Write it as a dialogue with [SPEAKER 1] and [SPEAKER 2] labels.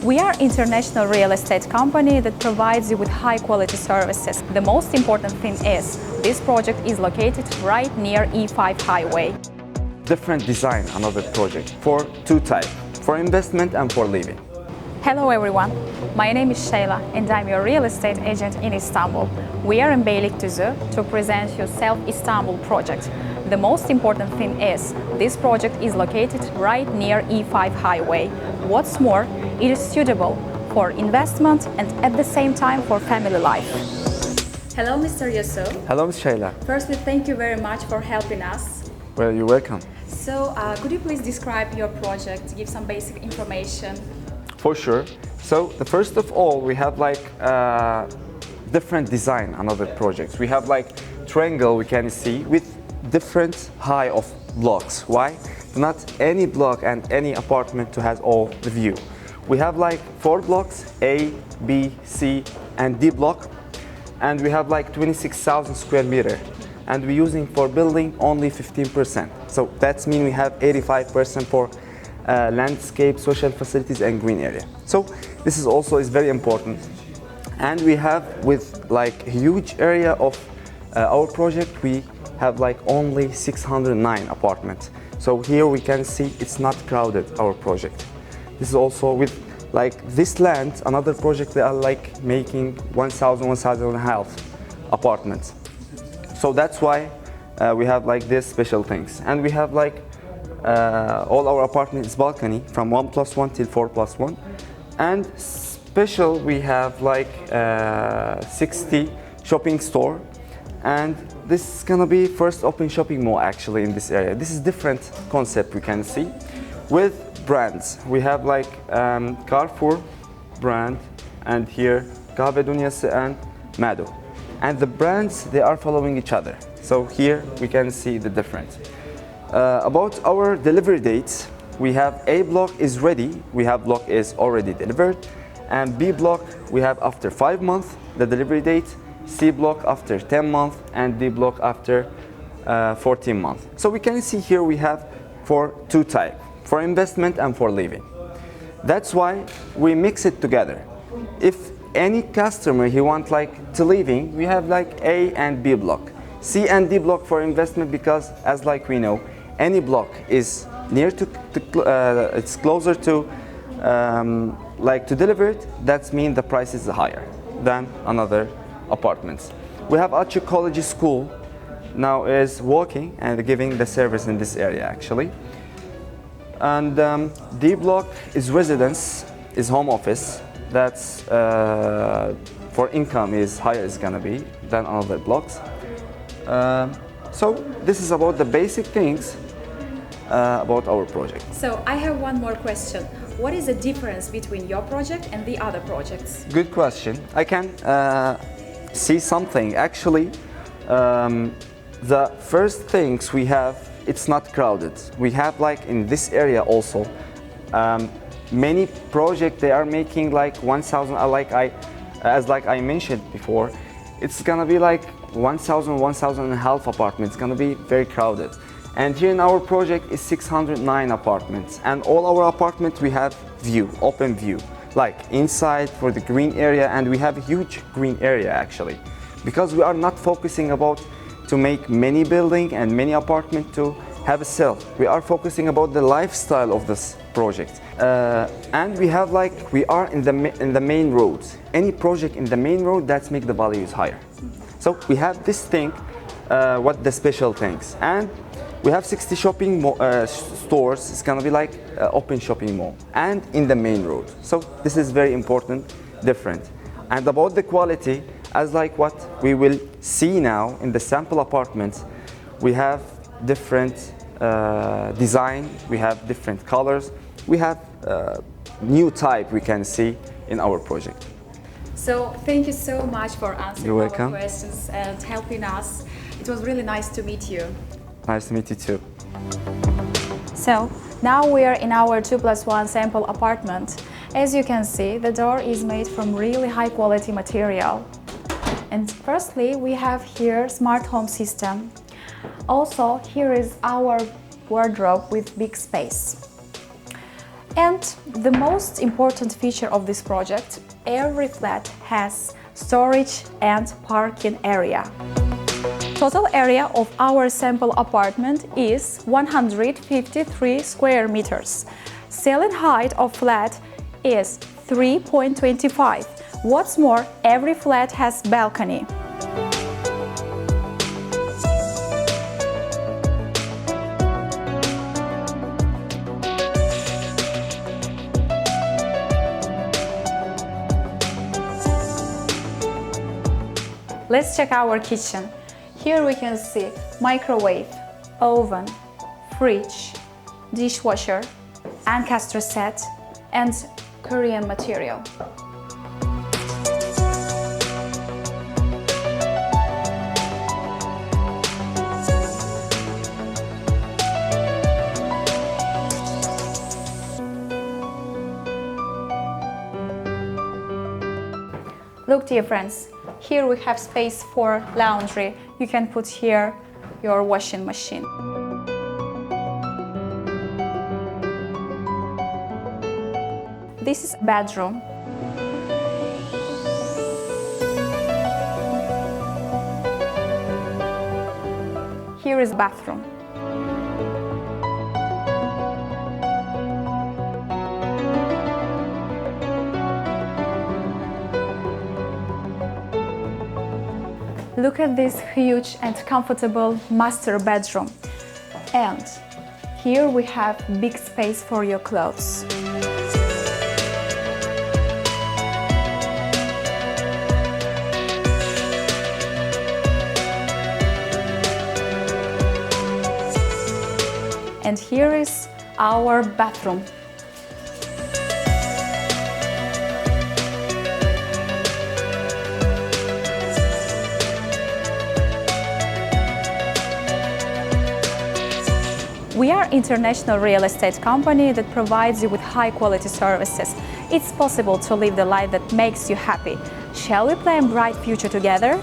[SPEAKER 1] We are an international real estate company that provides you with high quality services. The most important thing is, this project is located right near E5 highway.
[SPEAKER 2] Different design, another project, for two types, for investment and for living.
[SPEAKER 1] Hello everyone, my name is Shayla and I'm your real estate agent in Istanbul. We are in Beylikdüzü to present you Self Istanbul project. The most important thing is, this project is located right near E5 highway. What's more, it is suitable for investment and at the same time for family life. Hello Mr. Yusuf.
[SPEAKER 2] Hello, Ms. Shayla.
[SPEAKER 1] Firstly, thank you very much for helping us.
[SPEAKER 2] Well, you're welcome.
[SPEAKER 1] So, could you please describe your project, give some basic information?
[SPEAKER 2] For sure. So, the first of all, we have like different design, another projects. We have like triangle we can see with different height of blocks. Why? Not any block and any apartment to has all the view. We have like 4 blocks, A, B, C, and D block, and we have like 26,000 square meter, and we're using for building only 15%. So that means we have 85% for landscape, social facilities, and green area. So this is also very important, and we have with like huge area of our project, we have like only 609 apartments. So here we can see it's not crowded, our project. This is also with like this land, another project they are like making 1,000 and a half apartments. So that's why we have like this special things. And we have like all our apartments balcony from 1+1 till 4+1. And special we have like 60 shopping store. And this is gonna be first open shopping mall actually in this area. This is different concept we can see with brands. We have like Carrefour brand, and here Kahve Dünyası and Mado. And the brands, they are following each other. So here we can see the difference. About our delivery dates, we have A block is ready, we have block is already delivered, and B block we have after 5 months the delivery date, C block after 10 months, and D block after 14 months. So we can see here we have for two types, for investment and for living. That's why we mix it together. If any customer he want like to living, we have like A and B block. C and D block for investment, because as like we know, any block is near to it's closer to like to deliver it, that means the price is higher than another apartments. We have Açık College School now is working and giving the service in this area actually. And D block is residence, is home office. That's for income is higher is gonna be than other blocks. So this is about the basic things about our project.
[SPEAKER 1] So I have one more question. What is the difference between your project and the other projects?
[SPEAKER 2] Good question. I can see something. Actually, the first things we have, it's not crowded. We have like in this area also many projects they are making like 1,000. As I mentioned before, it's gonna be like 1,000 and a half apartments. It's gonna be very crowded. And here in our project is 609 apartments, and all our apartments we have view, open view, like inside for the green area, and we have a huge green area actually, because we are not focusing about to make many building and many apartment to have a sell. We are focusing about the lifestyle of this project, and we have like we are in the main roads. Any project in the main road, that's make the values higher. So we have this thing, what the special things, and we have 60 shopping stores. It's gonna be like open shopping mall and in the main road. So this is very important, different. And about the quality, as like what we will see now in the sample apartments, we have different design, we have different colors, we have new type we can see in our project.
[SPEAKER 1] So thank you so much for answering our
[SPEAKER 2] welcome.
[SPEAKER 1] questions and helping us. It was really nice to meet you.
[SPEAKER 2] Nice to meet you too.
[SPEAKER 1] So now we are in our 2+1 sample apartment. As you can see, the door is made from really high quality material. And firstly, we have here smart home system. Also, here is our wardrobe with big space. And the most important feature of this project, every flat has storage and parking area. Total area of our sample apartment is 153 square meters. Ceiling height of flat is 3.25. What's more, every flat has balcony. Let's check our kitchen. Here we can see microwave, oven, fridge, dishwasher, Ancastre set, and Korean material. Look, dear friends, here we have space for laundry. You can put here your washing machine. This is bedroom. Here is bathroom. Look at this huge and comfortable master bedroom. And here we have big space for your clothes. And here is our bathroom. We are an international real estate company that provides you with high-quality services. It's possible to live the life that makes you happy. Shall we plan a bright future together?